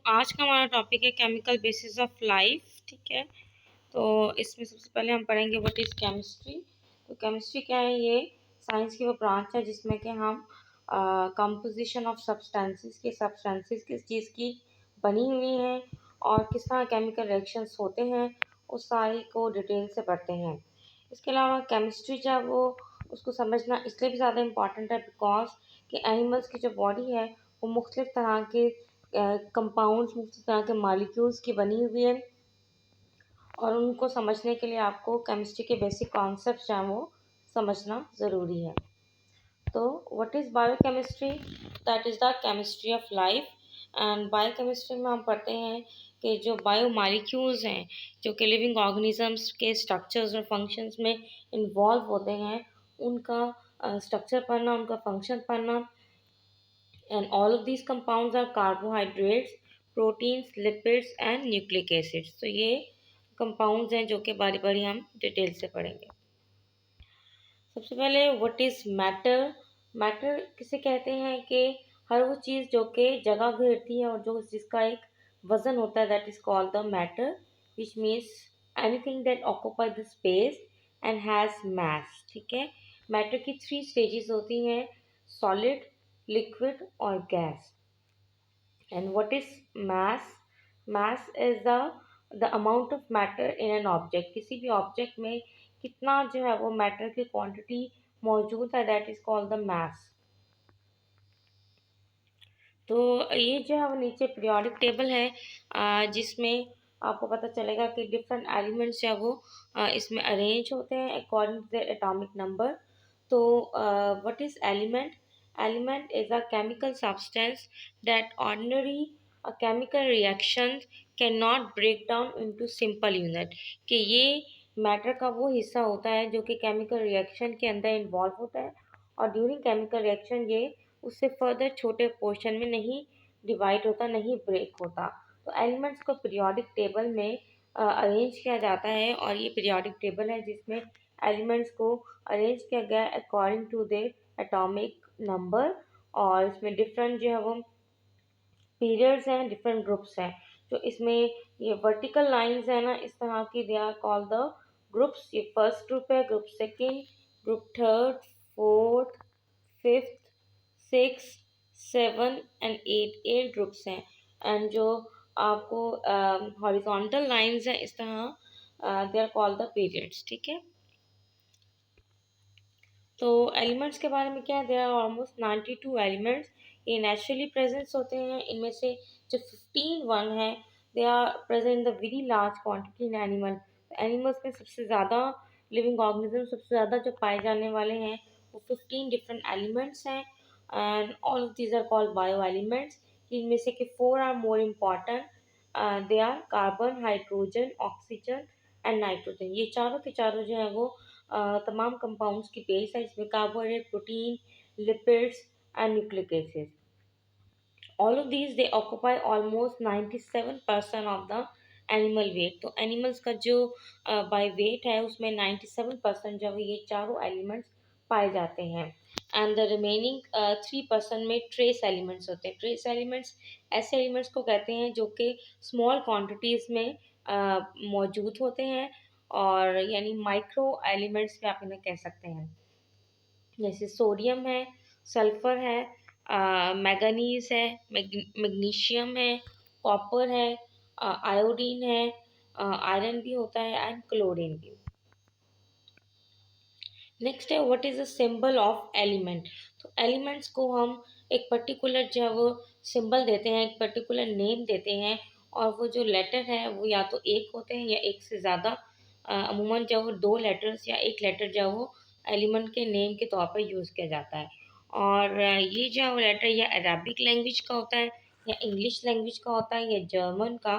आज का हमारा टॉपिक है केमिकल बेसिस ऑफ लाइफ। ठीक है, तो इसमें सबसे पहले हम पढ़ेंगे व्हाट इज़ केमिस्ट्री। तो केमिस्ट्री क्या है? ये साइंस की वो ब्रांच है जिसमें कि हम कंपोजिशन ऑफ सब्सटेंसेस किस चीज़ की बनी हुई हैं और किस तरह केमिकल रिएक्शंस होते हैं, उस सारी को डिटेल से पढ़ते हैं। इसके अलावा केमिस्ट्री जो है वो उसको समझना इसलिए भी ज़्यादा इम्पॉर्टेंट है बिकॉज कि एनिमल्स की जो बॉडी है वो मुख्तलिफ तरह के कंपाउंड्स, मुख्तलिफ तरह के मालिक्यूल्स की बनी हुई है और उनको समझने के लिए आपको केमिस्ट्री के बेसिक कॉन्सेप्ट जो हैं वो समझना ज़रूरी है। तो what is biochemistry? That is the chemistry of life. And biochemistry में हम पढ़ते हैं कि जो बायो मालिक्यूल्स हैं, जो कि लिविंग ऑर्गेनिजम्स के स्ट्रक्चर्स और फंक्शंस में इन्वॉल्व होते हैं, उनका स्ट्रक्चर पढ़ना, उनका फंक्शन पढ़ना। And all of these compounds are carbohydrates, proteins, lipids and nucleic acids। तो ये compounds हैं जो कि बारी बारी हम डिटेल से पढ़ेंगे। सबसे पहले व्हाट इज़ मैटर? मैटर किसे कहते हैं कि हर वो चीज़ जो कि जगह घेरती है और जो जिसका एक वजन होता है, that is called the matter, which means anything that occupy the space and has मास। ठीक है, मैटर की 3 स्टेजेस होती हैं, सॉलिड, लिक्विड और gas. And what is mass? Mass is the amount of matter in an object। किसी भी object में कितना जो है वो मैटर की क्वांटिटी मौजूद है, that is called the mass. तो ये जो है वो नीचे पीरियोडिक टेबल है जिसमें आपको पता चलेगा कि डिफरेंट एलिमेंट्स जो है वो इसमें अरेंज होते हैं according to the atomic number. तो what is element? Element is a chemical substance that ordinary a chemical reaction can not break down into simple unit. कि ये मैटर का वो हिस्सा होता है जो कि केमिकल रिएक्शन के अंदर इन्वॉल्व होता है और ड्यूरिंग केमिकल रिएक्शन ये उससे फर्दर छोटे पोर्शन में नहीं डिवाइड होता, नहीं ब्रेक होता। तो एलिमेंट्स को पीरियोडिक टेबल में अरेंज किया जाता है और ये पीरियोडिक टेबल है जिसमें एलिमेंट्स को अरेंज किया गया according to their atomic number. और इसमें डिफरेंट जो है वो पीरियड्स हैं, डिफरेंट ग्रुप्स हैं। जो इसमें ये वर्टिकल लाइंस है ना इस तरह की, they are called the groups. ये फर्स्ट ग्रुप है, group second, group third, fourth, fifth, six, seven and eight, 8 groups हैं। एंड जो आपको हॉरिजॉन्टल लाइंस हैं इस तरह, they are called the periods. ठीक है, तो एलिमेंट्स के बारे में क्या है? There are almost 92 elements. ये नेचुरली प्रेजेंस होते हैं। इनमें से जो 15 वन है they are present in the very large quantity in animal. Animals में सबसे ज़्यादा लिविंग ऑर्गेनिज्म सबसे ज़्यादा जो पाए जाने वाले हैं वो 15 डिफरेंट एलिमेंट्स हैं and all of these are called bio elements. इनमें से कि 4 are more important. They are carbon, hydrogen, oxygen and nitrogen. ये चारों के चारों जो है वो तमाम कंपाउंड्स की बेस है। इसमें carbohydrate, protein, lipids and nucleic acid. All of these they occupy almost 97% of the animal weight. तो एनिमल्स का जो बाय वेट है उसमें 97% जो है ये चारों एलिमेंट्स पाए जाते हैं। एंड द रिमेनिंग 3% में ट्रेस एलिमेंट्स होते हैं। ट्रेस एलिमेंट्स ऐसे एलिमेंट्स को कहते हैं जो कि स्मॉल क्वांटिटीज़ में मौजूद होते हैं और यानी माइक्रो एलिमेंट्स भी आप इन्हें कह सकते हैं। जैसे सोडियम है, सल्फर है, मैंगनीज है, मैग्नीशियम है, कॉपर है, आयोडीन है, आयरन भी होता है एंड क्लोरीन भी। नेक्स्ट है what is a symbol of element. तो एलिमेंट्स को हम एक पर्टिकुलर जो है वो सिंबल देते हैं, एक पर्टिकुलर नेम देते हैं और वो जो लेटर है वो या तो एक होते हैं या एक से ज़्यादा। अमूमन जो वो 2 लेटर्स या एक लेटर जो है वो एलिमेंट के नेम के तौर पर यूज़ किया जाता है। और ये जो है वो लेटर या अरबिक लैंग्वेज का होता है या इंग्लिश लैंग्वेज का होता है या जर्मन का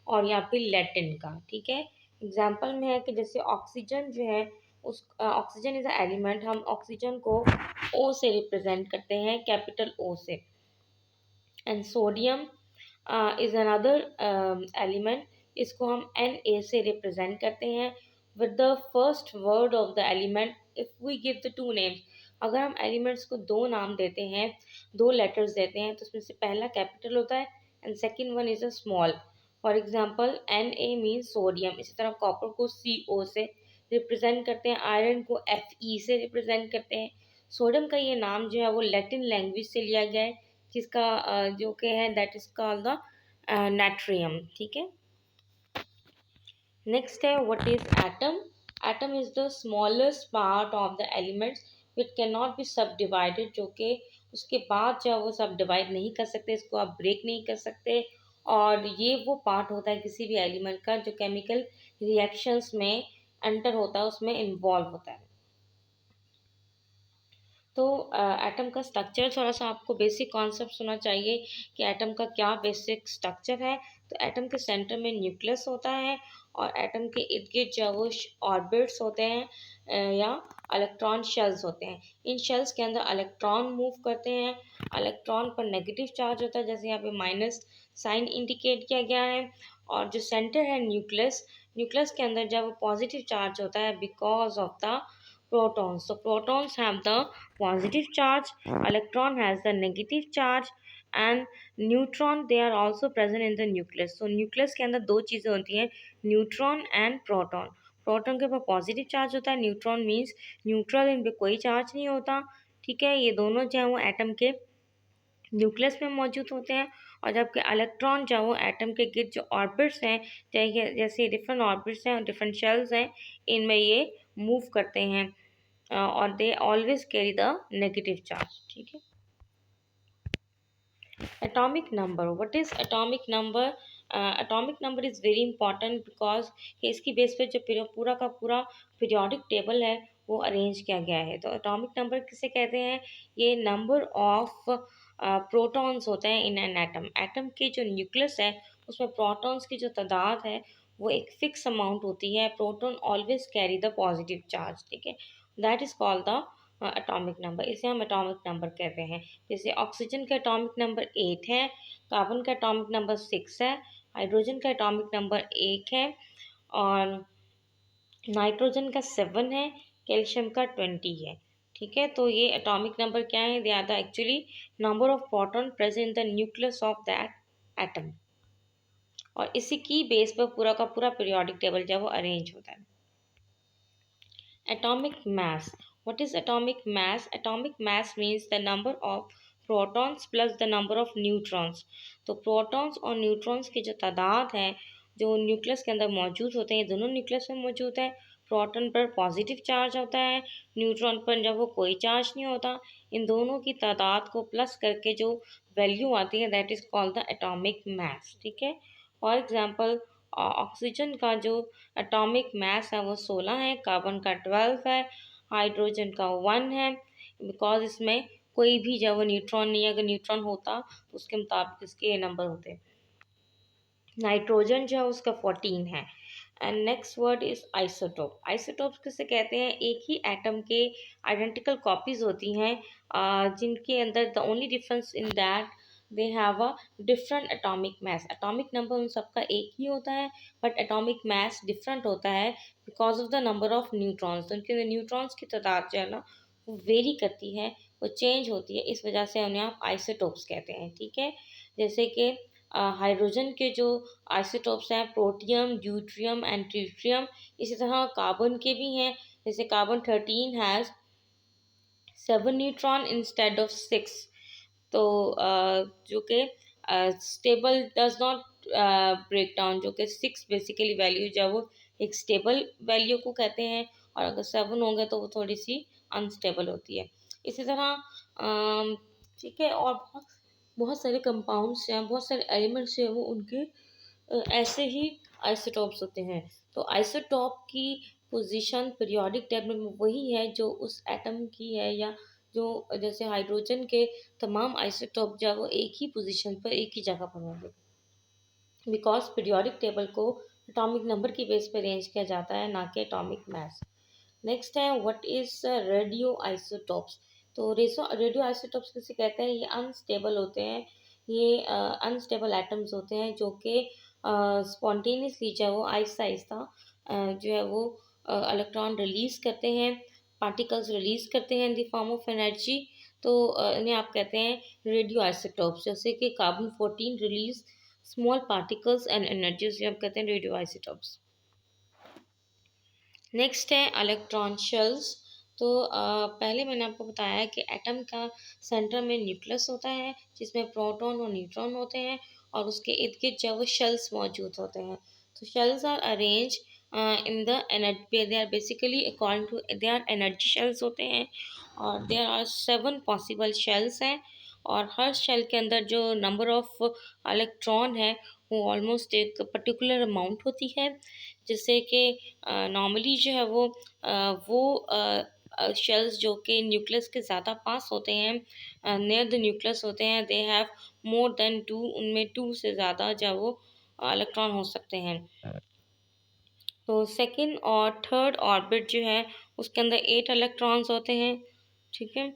और या फिर लैटिन का। ठीक है, एग्जाम्पल में है कि जैसे ऑक्सीजन जो है उस ऑक्सीजन इज अ एलिमेंट, हम ऑक्सीजन को ओ से रिप्रेजेंट करते हैं, कैपिटल ओ से। And sodium is another element, इसको हम एन ए से रिप्रेजेंट करते हैं with the first word of the element. If we give the 2 names, अगर हम एलिमेंट्स को 2 नाम देते हैं, 2 लेटर्स देते हैं तो उसमें से पहला कैपिटल होता है, and second one is a small. For example Na means sodium. इसी तरह कॉपर को Co से रिप्रेजेंट करते हैं, आयरन को Fe से रिप्रेजेंट करते हैं। सोडियम का ये नाम जो है वो लैटिन लैंग्वेज से लिया गया है, जिसका जो कि है दैट इज कॉल्ड द नाट्रियम। ठीक है। नेक्स्ट है what is atom. Atom is the smallest part of the elements which can not be सब डिवाइडेड, जो कि उसके बाद जो है वो सब डिवाइड नहीं कर सकते, इसको आप ब्रेक नहीं कर सकते। और ये वो पार्ट होता है किसी भी एलिमेंट का जो केमिकल रिएक्शंस में एंटर होता है, उसमें इन्वॉल्व होता है। तो एटम का स्ट्रक्चर थोड़ा सा आपको बेसिक कॉन्सेप्ट होना चाहिए कि एटम का क्या बेसिक स्ट्रक्चर है। तो एटम के सेंटर में न्यूक्लियस होता है और एटम के इर्द गिर्द जो वो ऑर्बिट्स होते हैं या इलेक्ट्रॉन शेल्स होते हैं। इन शेल्स के अंदर इलेक्ट्रॉन मूव करते हैं। इलेक्ट्रॉन पर नेगेटिव चार्ज होता है, जैसे यहाँ पे माइनस साइन इंडिकेट किया गया है। और जो सेंटर है न्यूक्लियस, न्यूक्लियस के अंदर जब पॉजिटिव चार्ज होता है because of the protons. So protons have the positive charge, electron has the negative charge, and neutron they are also present in the nucleus. So nucleus के अंदर दो चीज़ें होती हैं, न्यूट्रॉन एंड प्रोटॉन। प्रोटॉन के ऊपर पॉजिटिव चार्ज होता है, न्यूट्रॉन मीन्स न्यूट्रल, इन पे कोई चार्ज नहीं होता। ठीक है। ये दोनों जो है वो एटम के न्यूक्लियस में मौजूद होते हैं। और जबकि इलेक्ट्रॉन जो वो एटम के गिर्द जो ऑर्बिट्स हैं, जैसे डिफरेंट ऑर्बिट्स हैं और डिफरेंट शेल्स हैं, इनमें ये मूव करते हैं और they always carry the negative charge. ठीक है। atomic number, what is atomic number? Atomic number is very important because इसकी बेस पे जो पूरा का पूरा पीरियोडिक टेबल है वो अरेंज किया गया है। तो एटॉमिक नंबर किसे कहते हैं? ये नंबर ऑफ प्रोटॉन्स होते हैं इन एन एटम। एटम के जो न्यूक्लियस है उसमें प्रोटॉन्स की जो तादाद है वो एक फिक्स अमाउंट होती है। Proton always carry the positive charge. ठीक है। That is called the atomic number. इसे हम एटॉमिक नंबर कहते हैं। जैसे ऑक्सीजन का एटॉमिक नंबर 8 है, कार्बन का एटॉमिक नंबर 6 है, हाइड्रोजन का एटॉमिक नंबर 1 है और नाइट्रोजन का 7 है, कैल्शियम का 20 है। ठीक है। तो ये एटॉमिक नंबर क्या है? They are the actually number of proton present in the nucleus of that atom. और इसी की बेस पर पूरा का पूरा पीरियोडिक टेबल जो है वो अरेंज होता है। Atomic mass. What is atomic mass? Atomic mass means the number of protons plus the number of neutrons. तो प्रोटॉन्स और न्यूट्रॉन्स की जो तादाद है जो न्यूक्लियस के अंदर मौजूद होते हैं, दोनों न्यूक्लियस में मौजूद है। प्रोटॉन पर पॉजिटिव चार्ज होता है, न्यूट्रॉन पर जब वो कोई चार्ज नहीं होता। इन दोनों की तादाद को प्लस करके जो वैल्यू आती है that is called the atomic mass. ठीक है। फॉर एग्जांपल ऑक्सीजन का जो एटॉमिक मास है वो 16 है, कार्बन का 12 है, हाइड्रोजन का 1 है। बिकॉज इसमें कोई भी जब वो न्यूट्रॉन नहीं है, अगर न्यूट्रॉन होता तो उसके मुताबिक इसके नंबर होते। नाइट्रोजन जो है उसका 14 है। And next word is isotope. Isotopes किसे कहते हैं? एक ही एटम के आइडेंटिकल कॉपीज होती हैं जिनके अंदर the only difference in that they have a different atomic mass. Atomic number उन सबका एक ही होता है बट एटॉमिक मास डिफरेंट होता है because of the number of neutrons. तो उनके अंदर न्यूट्रॉन्स की तादाद जो है ना वो वेरी करती है, वो चेंज होती है, इस वजह से उन्हें आप आइसोटोप्स कहते हैं। ठीक है। जैसे कि हाइड्रोजन के जो आइसोटोप्स हैं प्रोटियम, ड्यूट्रियम एंड ट्रिटियम। इसी तरह कार्बन के भी हैं, जैसे carbon 13 has 7 neutron instead of 6। तो जो कि stable does not break down, जो कि 6 बेसिकली वैल्यू जो है वो एक स्टेबल वैल्यू को कहते हैं और अगर 7 होंगे तो वो थोड़ी सी अनस्टेबल होती है। इसी तरह ठीक है। और बहुत बहुत सारे कंपाउंड्स हैं, बहुत सारे एलिमेंट्स हैं, वो उनके ऐसे ही आइसोटॉप्स होते हैं। तो आइसोटॉप की पोजीशन पीरियोडिक टेबल में वही है जो उस एटम की है, या जो जैसे हाइड्रोजन के तमाम आइसोटॉप जो है वो एक ही पोजीशन पर एक ही जगह पर होंगे बिकॉज पीरियोडिक टेबल को एटॉमिक नंबर की बेस पर अरेंज किया जाता है, ना कि एटॉमिक मास। नेक्स्ट है व्हाट इज रेडियो आइसोटॉप्स। तो रेडियो आइसोटॉप्स किसे कहते हैं? ये अनस्टेबल होते हैं, ये अनस्टेबल एटम्स होते हैं जो कि स्पॉन्टेनियसली जो है वो आहिस्ता आहिस्ता जो है वो इलेक्ट्रॉन रिलीज करते हैं, पार्टिकल्स रिलीज करते हैं in the form of energy. तो इन्हें आप कहते हैं रेडियो आइसोटॉप्स, जैसे कि carbon 14 release small particles and energies, ये आप कहते हैं रेडियो आइसोटॉप्स। नेक्स्ट है इलेक्ट्रॉन शेल्स। तो पहले मैंने आपको बताया कि एटम का सेंटर में न्यूक्लियस होता है जिसमें प्रोटॉन और न्यूट्रॉन होते हैं, और उसके इर्द गिर्द जो वो शेल्स मौजूद होते हैं। तो shells are arrange in the energy, they are basically according to they are energy shells होते हैं, और देयर आर 7 पॉसिबल शेल्स हैं। और हर शेल के अंदर जो नंबर ऑफ इलेक्ट्रॉन है वो ऑलमोस्ट एक पर्टिकुलर अमाउंट होती है, जिससे कि नॉर्मली जो है वो शेल्स जो कि न्यूक्लियस के ज़्यादा पास होते हैं, नियर द न्यूक्लियस होते हैं, दे हैव मोर देन 2, उनमें 2 से ज़्यादा जो है वो इलेक्ट्रॉन हो सकते हैं। तो सेकंड और थर्ड ऑर्बिट जो है उसके अंदर 8 इलेक्ट्रॉन्स होते हैं, ठीक है।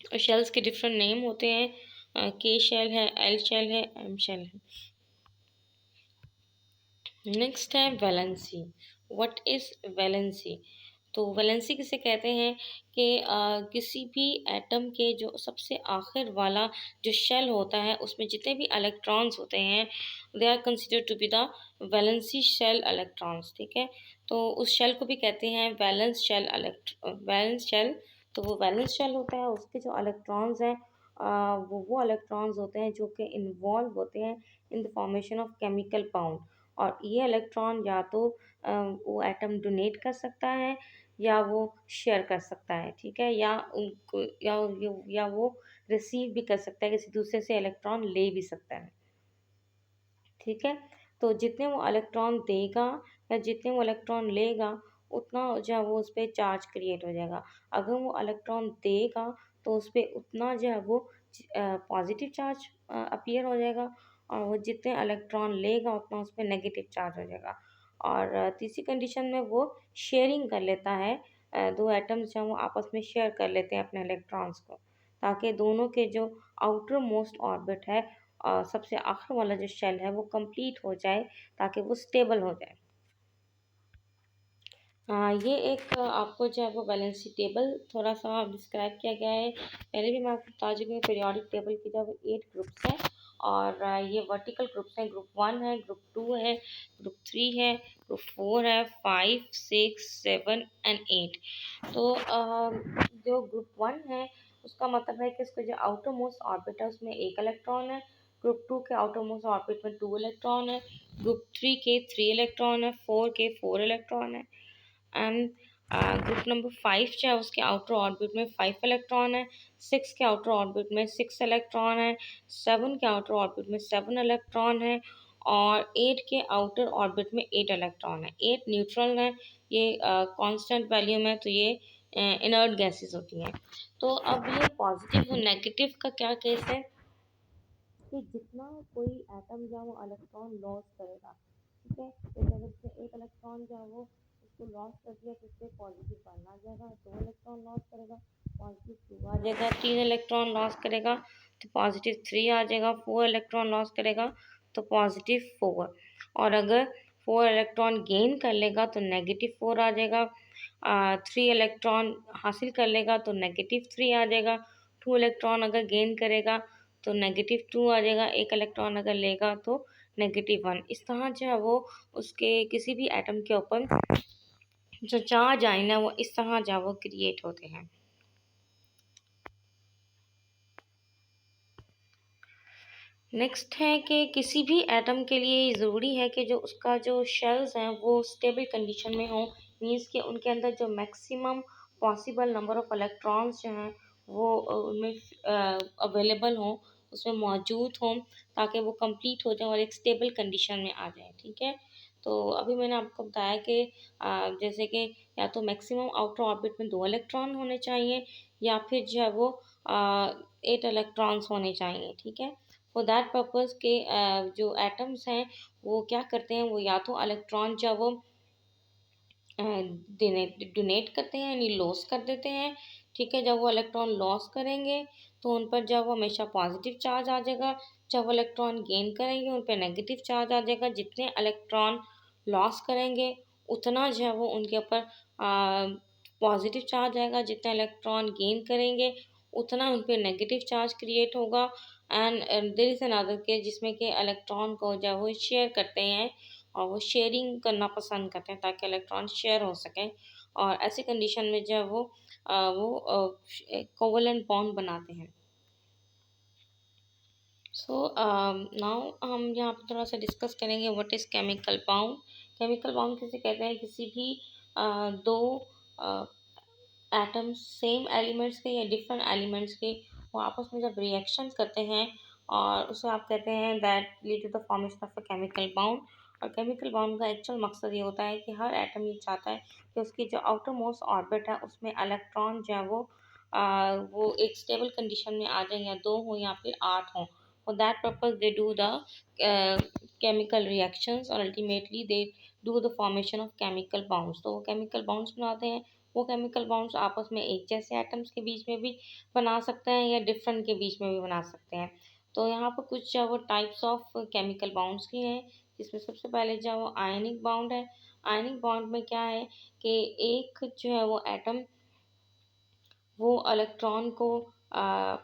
और शेल्स के डिफरेंट नेम होते हैं, के शेल है, एल शेल है, एम शेल है। नेक्स्ट है वैलेंसी। What is valency? तो वैलेंसी किसे कहते हैं कि किसी भी एटम के जो सबसे आखिर वाला जो शेल होता है उसमें जितने भी इलेक्ट्रॉन्स होते हैं, they are considered to be the valency shell electrons, ठीक है। तो उस शेल को भी कहते हैं वैलेंस शेल। तो वो वैलेंस शेल होता है, उसके जो इलेक्ट्रॉन्स हैं वो इलेक्ट्रॉन्स होते हैं जो कि इन्वॉल्व होते हैं in the formation of chemical bond. और ये इलेक्ट्रॉन या तो वो एटम डोनेट कर सकता है या वो शेयर कर सकता है, ठीक है, या उनको या वो रिसीव भी कर सकता है, किसी दूसरे से इलेक्ट्रॉन ले भी सकता है, ठीक है। तो जितने वो इलेक्ट्रॉन देगा या जितने वो इलेक्ट्रॉन लेगा उतना जो है वो उस पर चार्ज क्रिएट हो जाएगा। अगर वो इलेक्ट्रॉन देगा तो उस पर उतना जो है वो पॉजिटिव चार्ज अपीयर हो जाएगा, और वो जितने इलेक्ट्रॉन लेगा उतना उस पर नेगेटिव चार्ज हो जाएगा। और तीसरी कंडीशन में वो शेयरिंग कर लेता है, दो एटम्स जो हैं वो आपस में शेयर कर लेते हैं अपने इलेक्ट्रॉन्स को, ताकि दोनों के जो आउटर मोस्ट ऑर्बिट है सबसे आखिर वाला जो शेल है वो कंप्लीट हो जाए, ताकि वो स्टेबल हो जाए। ये एक आपको जो है वो वैलेंसी टेबल थोड़ा सा डिस्क्राइब किया गया है। पहले भी मैं आपको बता चुकी हूँ पीरियोडिक टेबल की जो 8 ग्रुप्स हैं, और ये वर्टिकल ग्रुप्स हैं। ग्रुप 1 है, ग्रुप 2 है, ग्रुप 3 है, ग्रुप 4 है, 5, 6, 7 एंड 8। तो जो ग्रुप 1 है उसका मतलब है कि उसका जो आउटर मोस्ट ऑर्बिट है उसमें एक इलेक्ट्रॉन है। ग्रुप 2 के आउटर मोस्ट ऑर्बिट में 2 इलेक्ट्रॉन है। ग्रुप 3 के 3 इलेक्ट्रॉन है। 4 के 4 इलेक्ट्रॉन है। एंड ग्रुप नंबर 5 जो है उसके आउटर ऑर्बिट में 5 इलेक्ट्रॉन है। 6 के आउटर ऑर्बिट में 6 इलेक्ट्रॉन है। 7 के आउटर ऑर्बिट में 7 इलेक्ट्रॉन है। और 8 के आउटर ऑर्बिट में 8 इलेक्ट्रॉन है। 8 न्यूट्रल है, ये कांस्टेंट वैल्यूम है, तो ये इनर्ट गैसेस होती हैं। तो अब ये पॉजिटिव और नेगेटिव का क्या केस है कि जितना कोई एटम जो है वो इलेक्ट्रॉन लॉस करेगा, ठीक है, जैसे अगर उसने एक इलेक्ट्रॉन जो है वो उसको लॉस कर दिया तो उससे पॉजिटिव वन आ जाएगा। 2 इलेक्ट्रॉन लॉस करेगा, पॉजिटिव 2 आ जाएगा। 3 इलेक्ट्रॉन लॉस करेगा तो पॉजिटिव 3 आ जाएगा। 4 इलेक्ट्रॉन लॉस करेगा तो पॉजिटिव 4। और अगर 4 इलेक्ट्रॉन गेन कर लेगा तो नेगेटिव 4 आ जाएगा। 3 इलेक्ट्रॉन हासिल कर लेगा तो नेगेटिव 3 आ जाएगा। 2 इलेक्ट्रॉन अगर गेन करेगा तो नेगेटिव 2 आ जाएगा। 1 इलेक्ट्रॉन अगर लेगा तो नेगेटिव 1। इस तरह जो है वो उसके किसी भी एटम के ऊपर जो चार्ज आए ना वो इस तरह जो है वो क्रिएट होते हैं। नेक्स्ट है कि किसी भी एटम के लिए ज़रूरी है कि जो उसका जो शेल्स हैं वो स्टेबल कंडीशन में हो, मीन्स कि उनके अंदर जो maximum possible number of electrons जो हैं वो उनमें अवेलेबल हों, उसमें मौजूद हों, ताकि वो कंप्लीट हो जाए और एक स्टेबल कंडीशन में आ जाए, ठीक है। तो अभी मैंने आपको बताया कि जैसे कि या तो मैक्सिमम आउटर ऑर्बिट में 2 इलेक्ट्रॉन होने चाहिए, या फिर जो है वो 8 इलेक्ट्रॉन्स होने चाहिए, ठीक है। फॉर दैट पर्पज़ के जो एटम्स हैं वो क्या करते हैं, वो या तो इलेक्ट्रॉन जब वो डोनेट करते हैं यानी लॉस कर देते हैं, ठीक है। जब वो इलेक्ट्रॉन लॉस करेंगे तो उन पर जब वो हमेशा पॉजिटिव चार्ज आ जाएगा। जब वो इलेक्ट्रॉन गेन करेंगे उन पर नेगेटिव चार्ज आ जाएगा। जितने इलेक्ट्रॉन लॉस करेंगे उतना जो है वो उनके ऊपर पॉजिटिव चार्ज आएगा, जितना इलेक्ट्रॉन गेन करेंगे उतना उन पे नेगेटिव चार्ज क्रिएट होगा। And there is another case जिसमें कि इलेक्ट्रॉन को जो है वो शेयर करते हैं और वो शेयरिंग करना पसंद करते हैं ताकि इलेक्ट्रॉन शेयर हो सकें, और ऐसी कंडीशन में जो है वो कोवलेंट बॉन्ड बनाते हैं। सो नाउ हम यहाँ पे थोड़ा सा डिस्कस करेंगे what is chemical bound. Chemical bound किसे कहते हैं? किसी भी दो एटम्स सेम एलिमेंट्स के या डिफरेंट एलिमेंट्स के वो आपस में जब रिएक्शन करते हैं और उसे आप कहते हैं that lead to the formation of a chemical bound. और केमिकल बाउंड का एक्चुअल मकसद ये होता है कि हर एटम ये चाहता है कि उसकी जो आउटर मोस्ट ऑर्बिट है उसमें इलेक्ट्रॉन जो है वो एक स्टेबल कंडीशन में आ जाए, या 2 हो या फिर 8 हो। For that purpose they do the chemical reactions और ultimately they do the formation of chemical bonds. तो वो केमिकल बाउंड्स बनाते हैं। वो केमिकल बाउंड्स आपस में एक जैसे एटम्स के बीच में भी बना सकते हैं या डिफरेंट के बीच में भी बना सकते हैं। तो यहाँ पर कुछ जो वो टाइप्स ऑफ केमिकल बाउंड्स की हैं, जिसमें सबसे पहले जो वो आयनिक बाउंड है। आयनिक बाउंड में क्या है कि एक जो है वो एटम वो इलेक्ट्रॉन को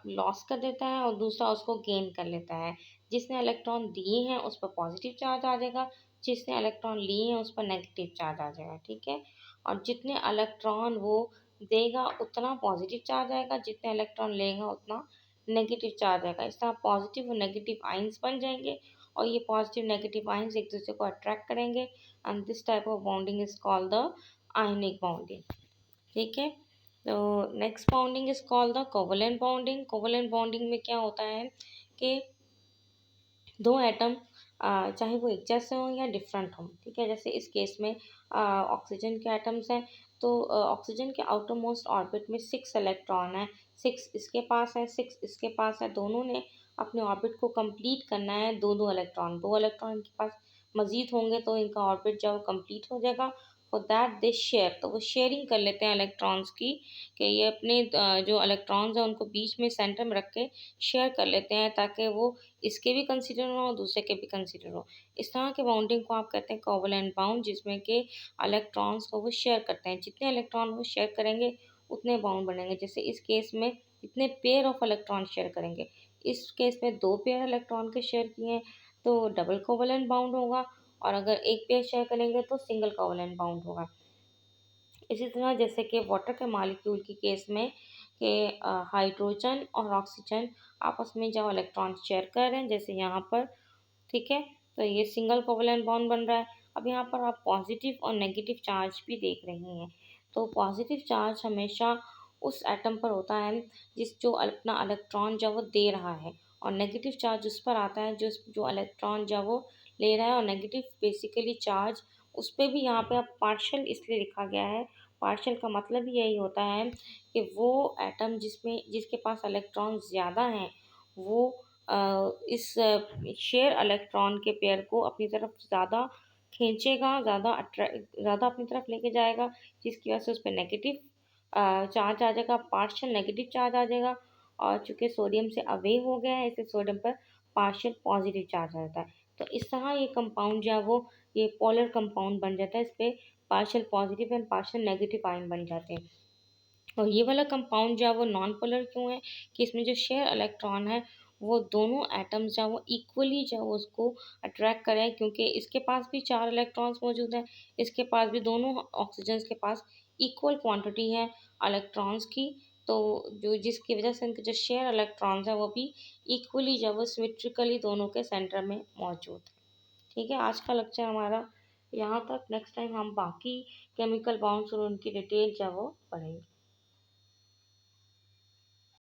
लॉस कर देता है और दूसरा उसको गेन कर लेता है। जिसने इलेक्ट्रॉन दिए हैं उस पर पॉजिटिव चार्ज आ जाएगा, जिसने इलेक्ट्रॉन लिए हैं उस पर नेगेटिव चार्ज आ जाएगा, ठीक है। और जितने इलेक्ट्रॉन वो देगा उतना पॉजिटिव चार्ज आएगा, जितने इलेक्ट्रॉन लेगा उतना नेगेटिव चार्ज आएगा। इस तरह पॉजिटिव और नेगेटिव आइंस बन जाएंगे और ये पॉजिटिव नेगेटिव आइंस एक दूसरे को अट्रैक्ट करेंगे and this type of bonding is called the ionic bonding, ठीक है। तो next bonding is called the covalent bonding. Covalent bonding में क्या होता है कि दो एटम चाहे वो एक जैसे हों या डिफरेंट हों, ठीक है। जैसे इस केस में ऑक्सीजन के एटम्स हैं, तो ऑक्सीजन के आउटर मोस्ट ऑर्बिट में 6 इलेक्ट्रॉन है। 6 इसके पास है, 6 इसके पास है। दोनों ने अपने ऑर्बिट को कंप्लीट करना है। दो दो इलेक्ट्रॉन इनके पास मजीद होंगे तो इनका ऑर्बिट जो कंप्लीट हो जाएगा। फॉर दैट दे शेयर, तो वो शेयरिंग कर लेते हैं इलेक्ट्रॉन्स की, कि ये अपने जो इलेक्ट्रॉन्स हैं उनको बीच में सेंटर में रख के शेयर कर लेते हैं ताकि वो इसके भी कंसीडर हो दूसरे के भी कंसीडर हो। इस तरह के बाउंडिंग को आप कहते हैं कोवलेंट बाउंड, जिसमें कि इलेक्ट्रॉन्स को वो शेयर करते हैं। जितने इलेक्ट्रॉन वो शेयर करेंगे उतने बाउंड बनेंगे। जैसे इस केस में इतने पेयर ऑफ इलेक्ट्रॉन शेयर करेंगे, इस केस में 2 पेयर इलेक्ट्रॉन के शेयर किए हैं तो डबल कोवलेंट बाउंड होगा, और अगर एक पेयर शेयर करेंगे तो सिंगल कोवलेंट बाउंड होगा। इसी तरह जैसे कि वाटर के मॉलिक्यूल की केस में कि हाइड्रोजन और ऑक्सीजन आपस में जब इलेक्ट्रॉन शेयर कर रहे हैं जैसे यहाँ पर, ठीक है, तो ये सिंगल कोवलेंट बॉन्ड बन रहा है। अब यहाँ पर आप पॉजिटिव और नेगेटिव चार्ज भी देख रहे हैं। तो पॉजिटिव चार्ज हमेशा उस एटम पर होता है जिस जो अपना इलेक्ट्रॉन जब वो दे रहा है, और नेगेटिव चार्ज उस पर आता है जो जो इलेक्ट्रॉन जब वो ले रहा है। और नेगेटिव बेसिकली चार्ज उस पर भी यहाँ पे अब पार्शियल इसलिए लिखा गया है। पार्शियल का मतलब यही होता है कि वो एटम जिसके पास इलेक्ट्रॉन ज़्यादा हैं वो इस शेयर इलेक्ट्रॉन के पेयर को अपनी तरफ ज़्यादा खींचेगा, ज़्यादा अपनी तरफ लेके जाएगा, जिसकी वजह से उस पर नेगेटिव चार्ज आ जाएगा, पार्शियल नेगेटिव चार्ज आ जाएगा। और चूँकि सोडियम से अवे हो गया है इसलिए सोडियम पर पार्शियल पॉजिटिव चार्ज आ जाता है। तो इस तरह ये कंपाउंड जो है वो ये पोलर कंपाउंड बन जाता है। इस पर partial positive and partial negative ion बन जाते हैं। और ये वाला कंपाउंड जो है वो नॉन पोलर क्यों है कि इसमें जो शेयर इलेक्ट्रॉन है वो दोनों एटम्स जो है वो इक्वली जो है वो उसको अट्रैक्ट करें, क्योंकि इसके पास भी 4 इलेक्ट्रॉन्स मौजूद हैं, इसके पास भी, दोनों ऑक्सीजन के पास इक्वल क्वांटिटी है इलेक्ट्रॉन्स की। तो जो जिसकी वजह से इनके जो शेयर इलेक्ट्रॉन्स हैं वो भी इक्वली जो है वो सिमेट्रिकली दोनों के सेंटर में मौजूद है, ठीक है। आज का लेक्चर हमारा यहाँ तक। नेक्स्ट टाइम हम बाकी केमिकल बाउंड्स और उनकी डिटेल जो है वो पढ़ेंगे।